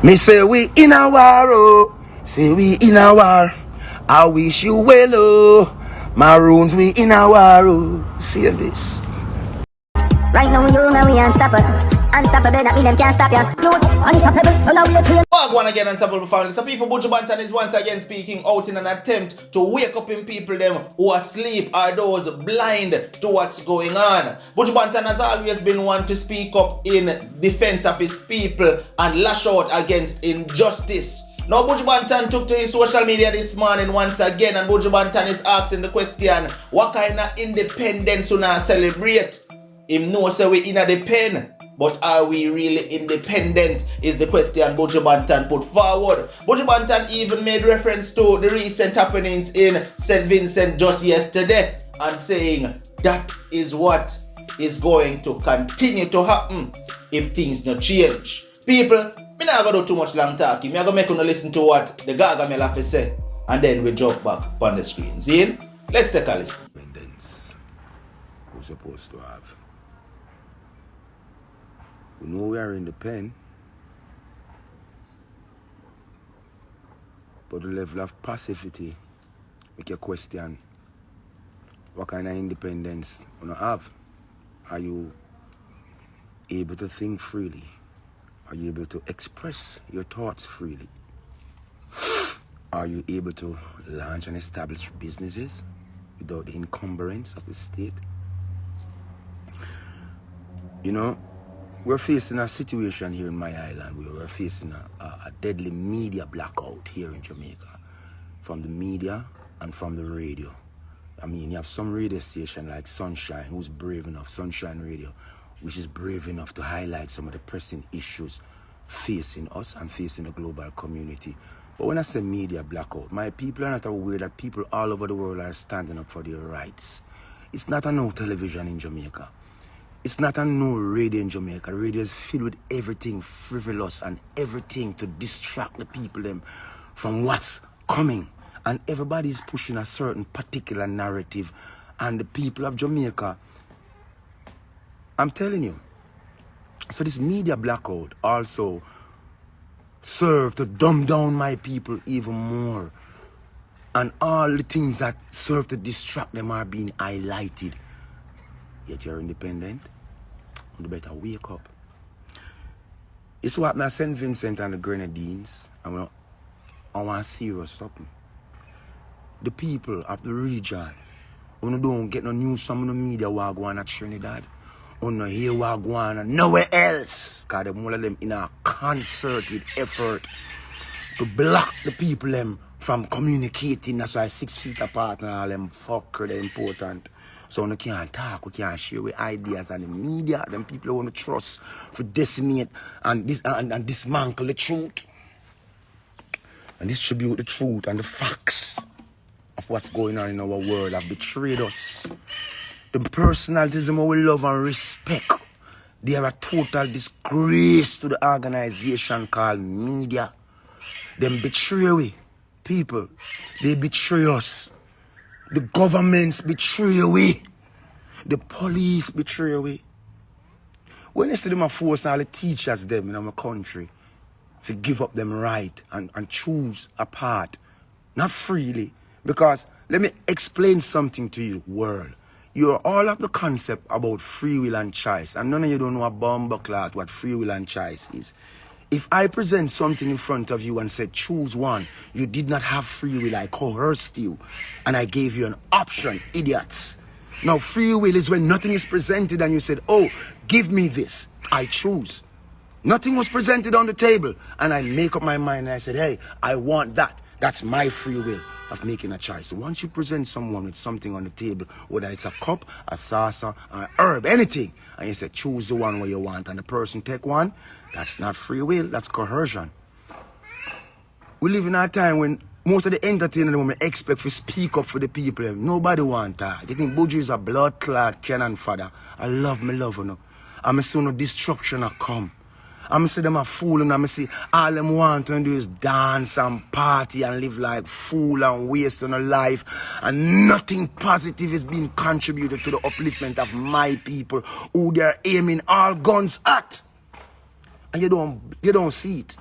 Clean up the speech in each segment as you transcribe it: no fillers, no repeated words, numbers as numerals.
Me say we in a war, oh. Say we in a war. I wish you well, oh. Maroons, we in a war, oh. See this. Right now you know we unstoppable. Unstoppable, that mean them can't stop ya. Unstoppable, on our way to you. One again, unstoppable family. So people, Buju Banton is once again speaking out in an attempt to wake up in people them who are asleep or those blind to what's going on. Buju Banton has always been one to speak up in defense of his people and lash out against injustice. Now Buju Banton took to his social media this morning once again, and Buju Banton is asking the question, what kind of independence we now celebrate? Him know say we in a the pen, but are we really independent is the question Buju Banton put forward. Buju Banton even made reference to the recent happenings in St. Vincent just yesterday and saying that is what is going to continue to happen if things don't change. People, me not gonna do too much long talking. Me gonna make you listen to what the Gaga me have to say, and then we jump back on the screen. See? Let's take a listen. Independence we're supposed to have. We know we are in the pen, but the level of passivity make you question what kind of independence you don't have. Are you able to think freely? Are you able to express your thoughts freely? Are you able to launch and establish businesses without the encumbrance of the state? You know, we're facing a situation here in my island where we're facing a deadly media blackout here in Jamaica, from the media and from the radio. I mean, you have some radio station like Sunshine, who's brave enough, Sunshine Radio, which is brave enough to highlight some of the pressing issues facing us and facing the global community. But when I say media blackout, my people are not aware that people all over the world are standing up for their rights. It's not a no television in Jamaica. It's not a no radio in Jamaica. Radio is filled with everything frivolous and everything to distract the people them from what's coming. And everybody's pushing a certain particular narrative. And the people of Jamaica, I'm telling you, so this media blackout also serve to dumb down my people even more. And all the things that serve to distract them are being highlighted. Yet you're independent. You better wake up. It's what I St. Vincent and the Grenadines, and I want serious something. The people of the region, who don't get no news from the media what go on at Trinidad, who no hear what go on nowhere else, because all of them in a concerted effort to block the people them from communicating. That's why 6 feet apart and all them fucker they're important. So we can't talk, we can't share with ideas, and the media, them people want to trust for decimate and dismantle the truth and distribute the truth and the facts of what's going on in our world have betrayed us. The personalities we love and respect, they are a total disgrace to the organization called media. Them betray we, people. They betray us. The governments betray we. The police betray we. When you see them force all the teachers them in our country to give up them right and choose a path, not freely. Because let me explain something to you, world. You're all of the concept about free will and choice, and none of you don't know a bomber cloth what free will and choice is. If I present something in front of you and said, choose one, you did not have free will. I coerced you and I gave you an option, idiots. Now, free will is when nothing is presented and you said, oh, give me this. I choose. Nothing was presented on the table and I make up my mind and I said, hey, I want that. That's my free will of making a choice. So once you present someone with something on the table, whether it's a cup, a saucer, an herb, anything, and you say, choose the one where you want, and the person take one, that's not free will, that's coercion. We live in a time when most of the entertainers women expect to speak up for the people. Nobody want that. They think Buju is a blood clot cannon father. I love me love, you know. I'm a son of destruction I come. I'm say them a fool, and I'm say all them want to do is dance and party and live like fool and waste on a life, and nothing positive is being contributed to the upliftment of my people who they're aiming all guns at. And you don't see it.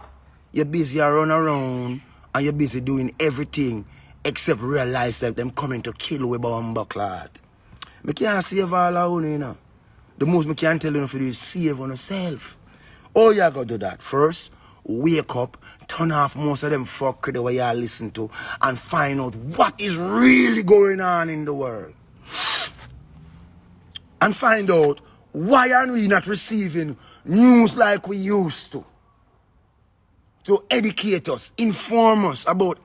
You're busy run around and you're busy doing everything except realize that them coming to kill with bomb clot. I can't save all of you know. The most I can tell you for you is save on yourself. All you gotta do that. First, wake up, turn off most of them fuck the way you listen to, and find out what is really going on in the world. And find out why are we not receiving news like we used to educate us, inform us about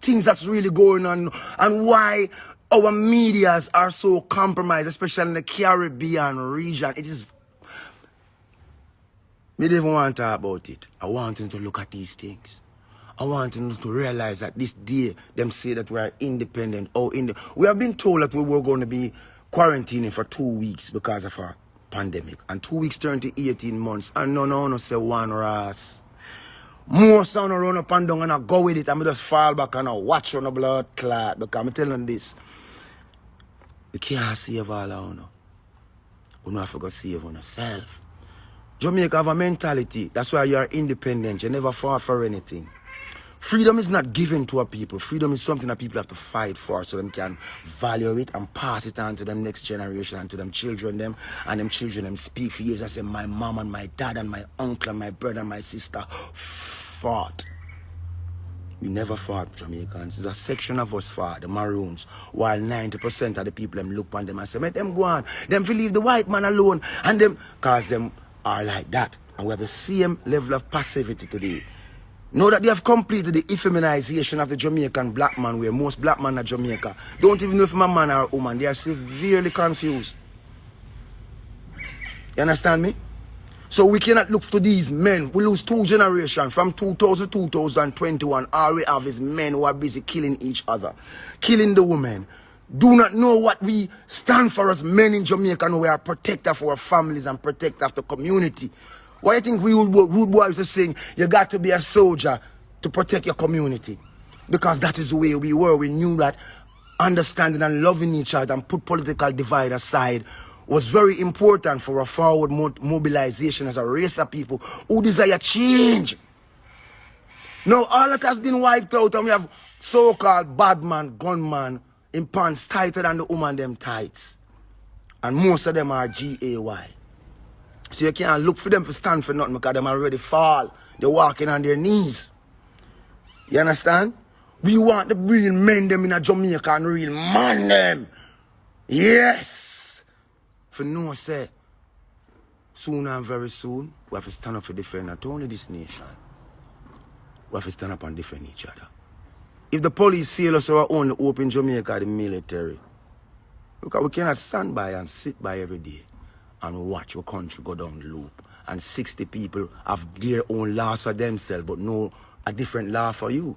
things that's really going on, and why our medias are so compromised, especially in the Caribbean region. It is. Me don't even want to talk about it. I want them to look at these things. I want them to realize that this day, them say that we are independent. We have been told that we were going to be quarantining for 2 weeks because of a pandemic. And 2 weeks turn to 18 months. And no say one ras. Most of them run up and down and I go with it. And I just fall back and I watch on the blood clot. Because I'm telling this. You can't save all of you. You don't have to go save on yourself. Jamaica have a mentality. That's why you are independent. You never fought for anything. Freedom is not given to a people. Freedom is something that people have to fight for so them can value it and pass it on to them next generation and to them children them. And them children them speak for years. I say my mom and my dad and my uncle and my brother and my sister fought. We never fought, Jamaicans. There's a section of us fought, the Maroons, while 90% of the people them look on them and say, let them go on. Them will leave the white man alone. And them, cause them are like that. And we have the same level of passivity today. Know that they have completed the effeminization of the Jamaican black man, where most black men in Jamaica don't even know if I'm a man or a woman. They are severely confused. You understand me? So we cannot look to these men. We lose 2 generations from 2000 to 2021. All we have is men who are busy killing each other, killing the women. Do not know what we stand for as men in Jamaica, and we are protector for our families and protector of the community. Why do you think we rude boys are saying you got to be a soldier to protect your community? Because that is the way we were. We knew that understanding and loving each other and put political divide aside was very important for a forward mobilization as a race of people who desire change. Now all that has been wiped out, and we have so-called bad man, gunman in pants tighter than the woman them tights. And most of them are GAY. So you can't look for them to stand for nothing because them already fall. They're walking on their knees. You understand? We want the real men them in a Jamaica and real man them. Yes. For no say, soon and very soon, we have to stand up for defend not only this nation. We have to stand up and defend each other. If the police feel us our only hope in Jamaica, the military, because we cannot stand by and sit by every day and watch our country go down the loop. And 60 people have their own laws for themselves, but no a different law for you.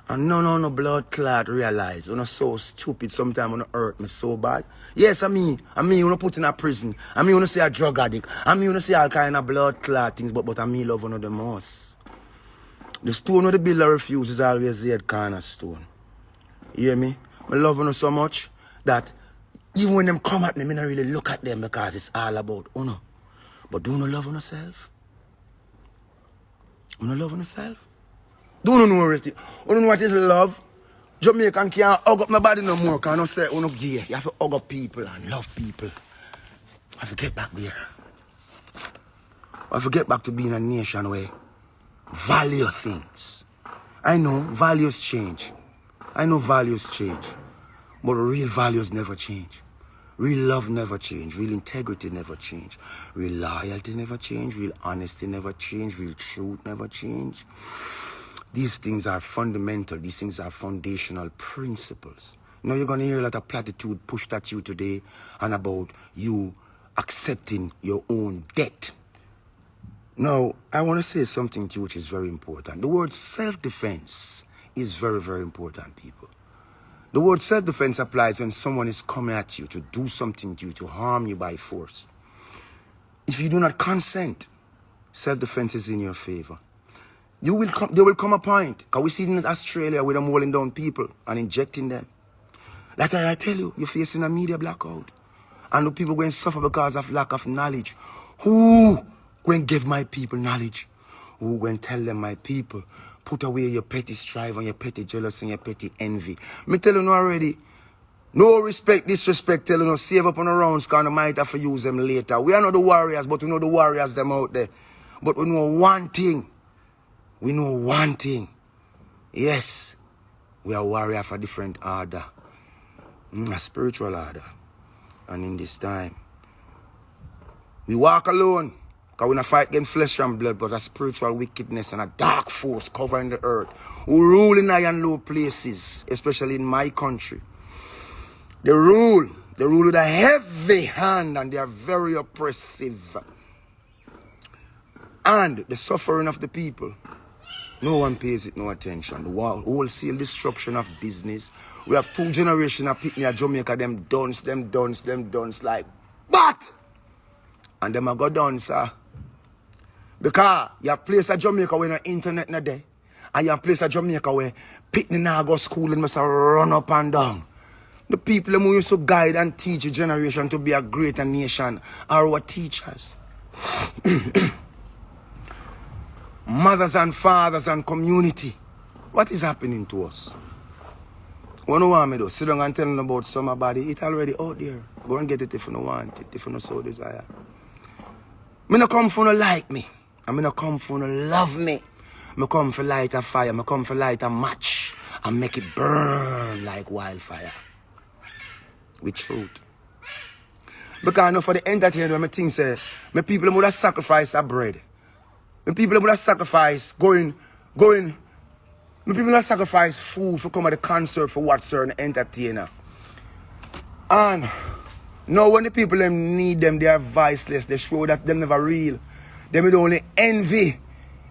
And no blood clot realize. You're so stupid sometimes when you hurt me so bad. Yes, I mean you put in a prison. I mean you say a drug addict. I mean you say all kind of blood clot things, but I mean love one of the most. The stone of the builder refuses is always the head cornerstone. You hear me? I love you so much that even when them come at me, I don't really look at them because it's all about honor. But do you love on yourself? Do you love on yourself? Do you know everything? You know what is love? Jamaican can't hug up nobody no more because I say, oh, gay. You have to hug up people and love people. I have to get back there. I have to get back to being a nation where value things. I know values change. I know values change. But real values never change. Real love never change. Real integrity never change. Real loyalty never change. Real honesty never change. Real truth never change. These things are fundamental. These things are foundational principles. You know, you're going to hear a lot of platitude pushed at you today and about you accepting your own debt. Now, I want to say something to you which is very important. The word self-defense is very, very important, people. The word self-defense applies when someone is coming at you to do something to you, to harm you by force. If you do not consent, self-defense is in your favor. There will come a point, because we see it in Australia with them holding down people and injecting them. That's why I tell you, you're facing a media blackout. And the people going to suffer because of lack of knowledge. Who going to give my people knowledge? who go and tell them, my people, put away your petty strife and your petty jealousy and your petty envy. Me tell you already, no respect, disrespect, telling us save up on the rounds because I might have to use them later. We are not the warriors, but we know the warriors them out there. But we know one thing. We know one thing. Yes, we are warriors for different order. A spiritual order. And in this time, we walk alone. Because we don't fight against flesh and blood, but a spiritual wickedness and a dark force covering the earth. Who rule in high and low places, especially in my country. They rule with a heavy hand and they are very oppressive. And the suffering of the people, no one pays it no attention. The wholesale destruction of business. We have 2 generations of people in Jamaica, them dons like, but! And them a go down, sir. Because you have place at Jamaica where no internet no there. And you have place at Jamaica where people now go school and must run up and down. The people who used to guide and teach a generation to be a greater nation are our teachers. Mothers and fathers and community. What is happening to us? What do you want me to do? Sit down and tell them about somebody. It's already out there. Go and get it if you don't want it, if you don't so desire. Me no come for no like me. And me no come for no love me. Me come for light a fire. Me come for light a match. And make it burn like wildfire. With truth. Because I know for the entertainment, when I think say, my people would have sacrificed a bread. My people would have sacrificed my people would have sacrificed food for come at the concert for watch certain entertainer. And now when the people them need them, they are voiceless. They show that them never real. They would only envy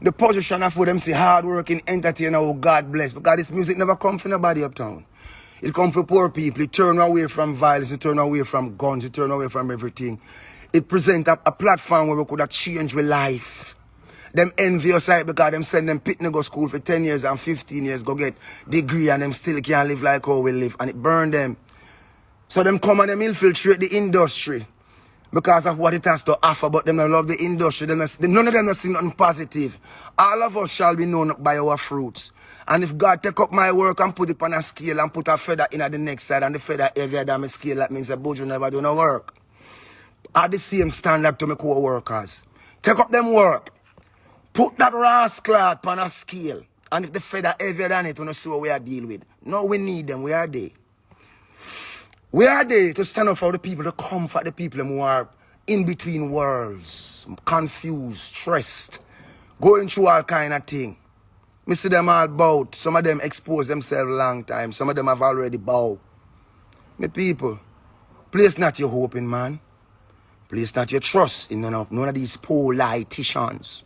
the position of who them say hard-working entertainer who God bless. Because this music never come from nobody uptown. It come from poor people. It turn away from violence. It turn away from guns. It turn away from everything. It present a platform where we could have changed with life. Them envy us right because them send them pit to go school for 10 years and 15 years, go get degree and them still can't live like how we live. And it burn them. So them come and them infiltrate the industry because of what it has to offer, but them don't love the industry. None of them have seen nothing positive. All of us shall be known by our fruits. And if God take up my work and put it on a scale and put a feather in at the next side and the feather heavier than my scale, that means that Buju never do no work. At the same standard to my co-workers. Take up them work. Put that rascal on a scale. And if the feather heavier than it, we don't see what we are deal with. No, we need them. We are there. We are there to stand up for the people, to comfort the people who are in between worlds, confused, stressed, going through all kind of thing. Me see them all bowed. Some of them expose themselves a long time. Some of them have already bowed. Me people, place not your hope in man. Place not your trust in none of these politicians.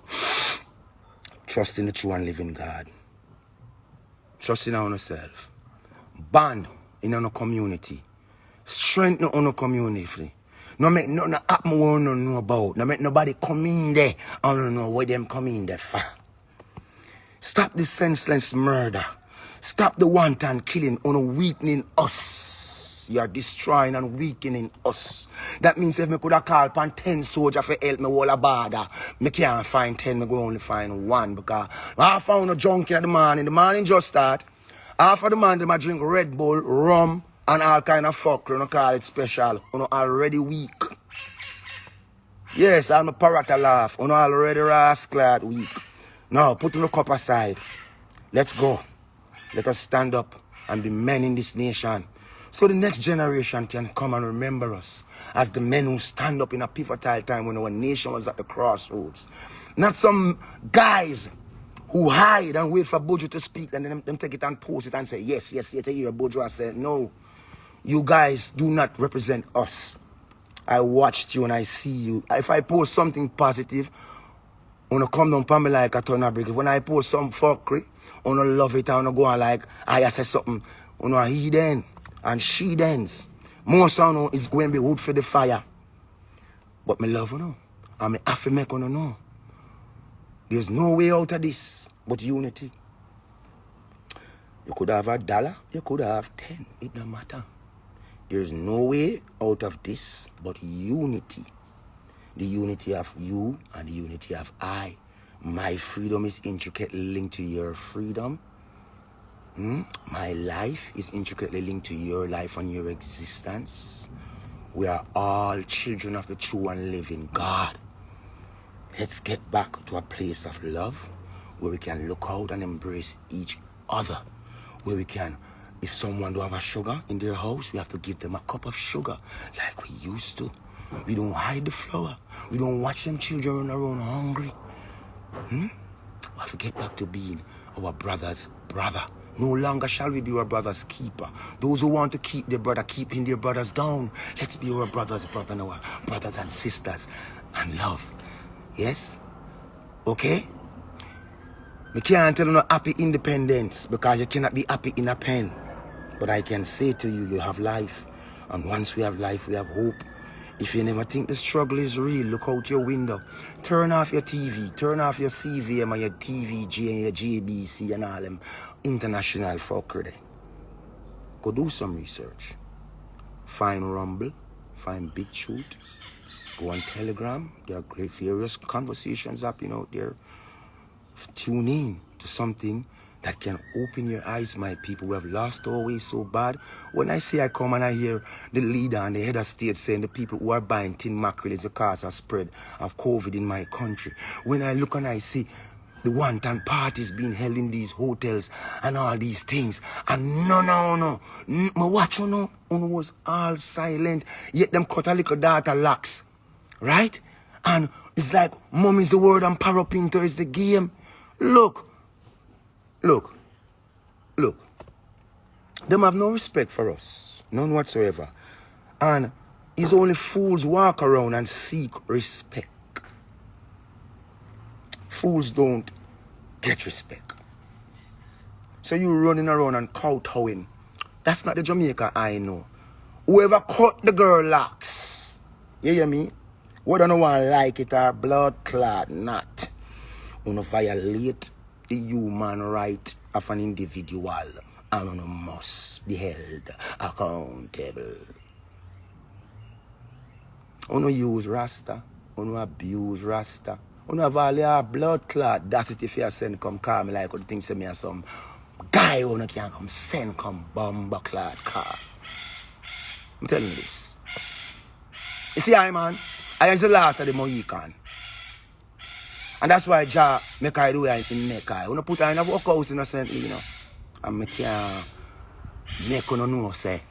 Trust in the true and living God. Trust in our own self. Bond in our community. Strengthen our community. No make nothing happen we don't know about. No make nobody come in there and don't know what them come in there for. Stop the senseless murder. Stop the wanton killing on weakening us. You are destroying and weakening us. That means if me could have called upon 10 soldiers for help me all a border, me can't find 10, me go only find 1 because I found a junkie in the morning. The morning just start. Half of the man them a drink Red Bull, rum, and all kind of fuck. You know, call it special. You know, already weak. Yes, I'm a parrot a laugh. You know, already rascal weak. Now, put the cup aside. Let's go. Let us stand up and be men in this nation. So the next generation can come and remember us as the men who stand up in a pivotal time when our nation was at the crossroads. Not some guys who hide and wait for Buju to speak and then them take it and post it and say, yes, I hear Buju. I said, no, you guys do not represent us. I watched you and I see you. If I post something positive, when I come down upon me like a ton of brick. When I post some fuckery, I love it and I go on like, I say something, he then and she dance. Most of you is going to be wood for the fire. But me love you, and me have to make you know. There's no way out of this but unity. You could have $1, you could have 10, it don't matter. There's no way out of this but unity. The unity of you and the unity of I. My freedom is intricately linked to your freedom. My life is intricately linked to your life and your existence. We are all children of the true and living God. Let's get back to a place of love where we can look out and embrace each other. Where we can, if someone don't have a sugar in their house, we have to give them a cup of sugar like we used to. We don't hide the flour. We don't watch them children run around hungry. We have to get back to being our brother's brother. No longer shall we be our brother's keeper. Those who want to keep their brother, keeping their brothers down. Let's be our brother's brother and our brothers and sisters and love. Yes? Okay? We can't tell you no happy independence because you cannot be happy in a pen. But I can say to you, you have life. And once we have life, we have hope. If you never think the struggle is real, look out your window. Turn off your TV, turn off your CVM and your TVG and your JBC and all them international fuckery. Go do some research. Find Rumble, find Big Shoot, go on Telegram. There are great various conversations happening out there. Tune in to something that can open your eyes, my people. We have lost our way so bad. When I say I come and I hear the leader and the head of state saying the people who are buying tin mackerel is the cause of spread of COVID in my country. When I look and I see the wanton parties being held in these hotels and all these things. And no. My watch was all silent. Yet them cut a little data locks. Right? And it's like mom is the word and Parapinto is the game. Look. Them have no respect for us. None whatsoever. And it's only fools walk around and seek respect. Fools don't get respect. So you running around and kowtowing. That's not the Jamaica I know. Whoever cut the girl locks. You hear me? Whether no one like it or blood clot not. Wanna violate the human right of an individual and one must be held accountable. Wanna use Rasta, wanna abuse Rasta, wanna have all your blood clot. That's it if you send come call me like what the thing say me as some guy wanna can come send come bomba clot car. I'm telling you this. You see I man, I is the last of the Mohican. And that's why Jah make I do it in make I. When I put her in a workhouse innocently, you know. And I can't make you know say,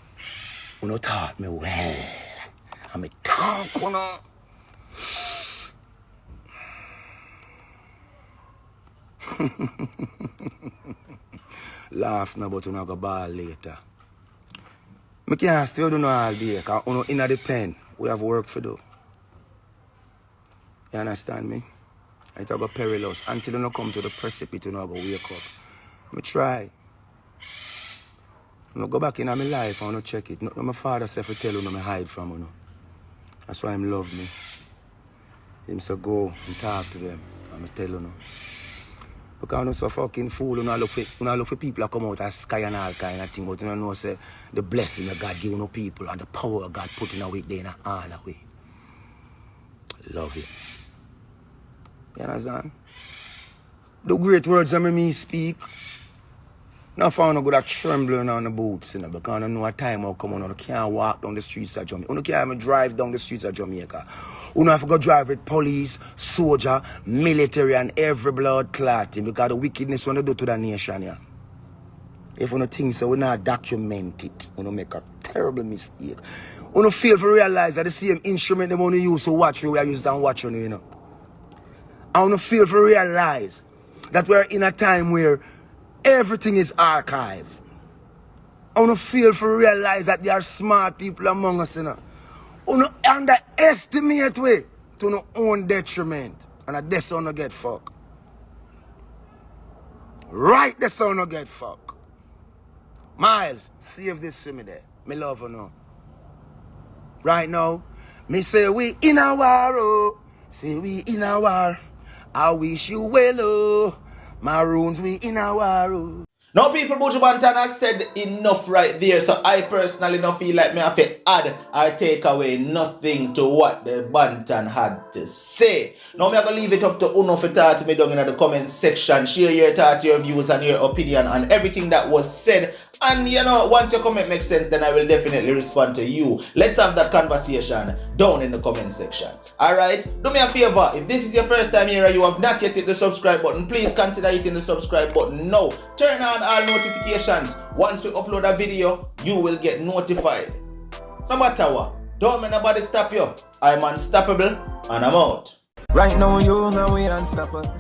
you taught me well. And I talk, you know. Laugh now, but you go ball later. I can't still do no all day, because you know, in the pen, we have work to do. You understand me? It's go perilous. Until you don't come to the precipice, you know, go wake up. I try. I go back in my life and I check it. No, my father said to tell you, I hide from you. That's why him love me. Him say go and talk to them. I must tell you. Because I'm so fucking fool. I look for people that come out of the sky and all kind of thing. But you know, say the blessing that God give you people and the power God put in a way there in all the way. Love it. You understand? The great words that me speak, now found a good at trembling on the boots, you know, because I know a time will come on, you can't walk down the streets of Jamaica. You can't even drive down the streets of Jamaica. You have to go drive with police, soldier, military, and every blood clotting because the wickedness when they do to the nation, yeah. If you don't think so, we not document it. We don't make a terrible mistake. We don't fail to realize that the same instrument they want to use to watch you, we are used to watch you, you know. I want to feel to realize that we're in a time where everything is archived. I want to feel to realize that there are smart people among us, you know. I want to underestimate we to our own detriment. And that's how we get fucked. Right, that's how we get fucked. Miles, save this to me there. Me love you now. Right now, me say we in a war, oh. Say we in a war. I wish you well, oh. Maroons, we in a war, oh. Now people, Buju Banton has said enough right there, so I personally don't feel like me have to add or take away nothing to what the Banton had to say. Now me are going to leave it up to Uno for talk to me down in the comment section. Share your thoughts, your views and your opinion on everything that was said. And you know, once your comment makes sense, then I will definitely respond to you. Let's have that conversation down in the comment section. Alright, do me a favor, if this is your first time here and you have not yet hit the subscribe button, please consider hitting the subscribe button now. Turn on all notifications. Once we upload a video, you will get notified. No matter what, don't let nobody stop you. I'm unstoppable and I'm out. Right now, you know we unstoppable.